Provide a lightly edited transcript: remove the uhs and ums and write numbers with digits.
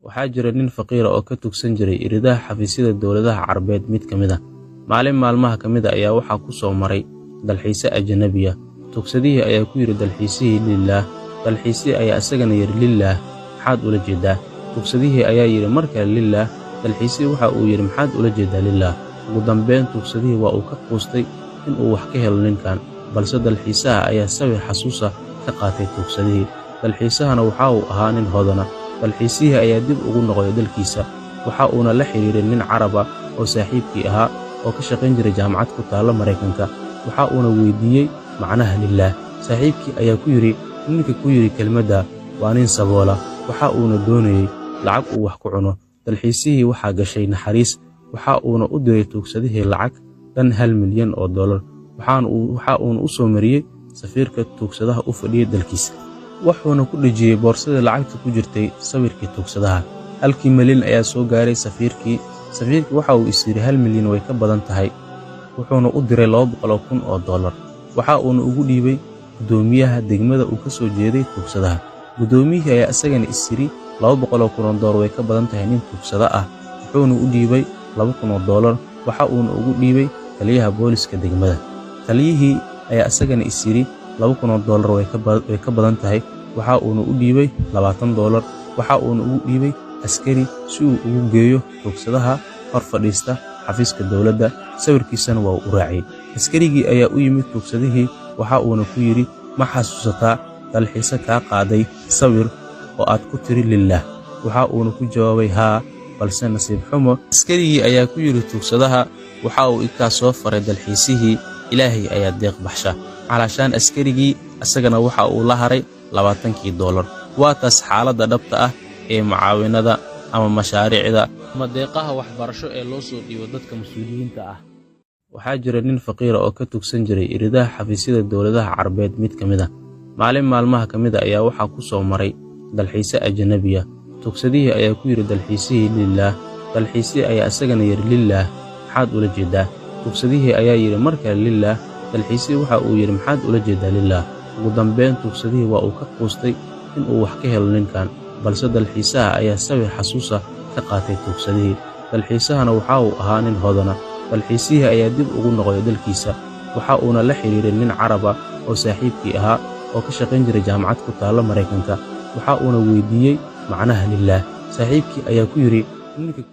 Waxaa jira nin faqiir ah oo ka tugsan jiray iridaha xafiisyada dowladaha Carbeed mid ka mid ah. Maalin maalmaha ka mid ah ayaa waxaa ku soo maray dalxiise ajnabi ah. Tugsadihii ayaa ku yiri dalxiisihii lillaah. Dalxiisihii ayaa isagana yiri lillaah, maxaad ula jeedaa? Tugsadihii ayaa yiri mar kale lillaah. Dalxiisihii waxa uu yiri maxaad ula jeedaa lillaah? Ugu dambeyn tugsadihii waa uu ka quustay in uu wax ka helo ninkan, balse dalxiisaha ayaa sawir xasuus ah ka qaatay tugsadihii. Dalxiisahana waxa uu ahaa nin hodana. Dalxiisihii ayaa dib ugu noqday dalkiisa. Waxa uuna la xiriiray nin Carab ah oo saaxiibkii ahaa oo ka shaqayn jiray jaamacad ku taalla Mareykanka. Waxa uuna weydiiyey macnaha lillaah. Saaxiibkii ayaa ku yiri ninka ku yiri kelmadda waa nin saboola. Waxa uuna doonayay lacag uu wax ku cuno. Dalxiisihii waxaa gashay naxariis. Waxa uuna u diray tugsadihii lacag dhan $1 milyan. Waxa uuna u soo mariyay safiirka tugsadaha u fadhiyay dalkiisa. Wuxuuna ku dhajiyay boorsadii lacagta ku jirtay sawirkii tugsadaha. $1 milyan ayaa soo gaaray safiirkii. Safiirkii waxa uu is yiri $1 milyan way ka badan tahay. Wuxuuna u diray $200,000. Waxa uuna ugu dhiibay gudoomiyaha degmada uu ka soo jeeday tugsadaha. Gudoomiyihii ayaa isagana is yiri $200,000 way ka badan tahay nin tugsada ah. Wuxuuna u dhiibay $2,000. Waxa uuna ugu dhiibay taliyaha booliska degmada. Taliyihii ayaa isagana is yiri $2,000 way ka badan tahay. Waxa uuna u dhiibay $20. Waxa uuna ugu dhiibay askari si uu ugu geeyo tugsadaha hor fadhiista xafiiska dowladda. Sawirkiisana waa u raacay. Askarigii ayaa u yimid tugsadihii. Waxa uuna ku yiri ma xasuusataa dalxiise kaa qaaday sawir oo aad ku tiri lillaah? Waxa uuna ku jawaabay haa, balse nasiib xumo. Askarigii ayaa ku yiri tugsadaha waxa uu intaa soo faray dalxiisihii Ilaahay ayaa deeq baxsha. Calashaan askarigii asagana waxa uu la haray $20. Waa taas xaaladda dhabta ah ee mucaawinada ama mashaariicda ama deeqaha waxbarasho ee loo soo dhiibo dadka mas'uuliyiinta ah. Waxaa jira nin faqiir ah oo ka tugsan jiray iridaha xafiisyada dowladaha Carbeed mid ka mid ah. Maalin maalmaha ka mid ah ayaa waxaa ku soo maray dalxiise ajnabi ah. Tugsadihii ayaa ku yiri dalxiisihii lillaah. Dalxiisihii ayaa isagana yiri lillaah, maxaad ula jeedaa? Tugsadihii ayaa yiri mar kale lillaah. Dalxiisihii waxa uu yiri maxaad ula jeedaa lillaah? Ugu dambeyn tugsadihii waa uu ka quustay in uu wax ka helo ninkan, balse dalxiisaha ayaa sawir xasuus ah ka qaatay tugsadihii. Dalxiisahana waxa uu ahaa nin hodana. Dalxiisihii ayaa dib ugu noqday dalkiisa. Waxa uuna la xiriiray nin Carab ah oo saaxiibkii ahaa oo ka shaqayn jiray jaamacad ku taalla Mareykanka. Waxa uuna weydiiyey macnaha lillaah. Saaxiibkii ayaa ku yiri ninka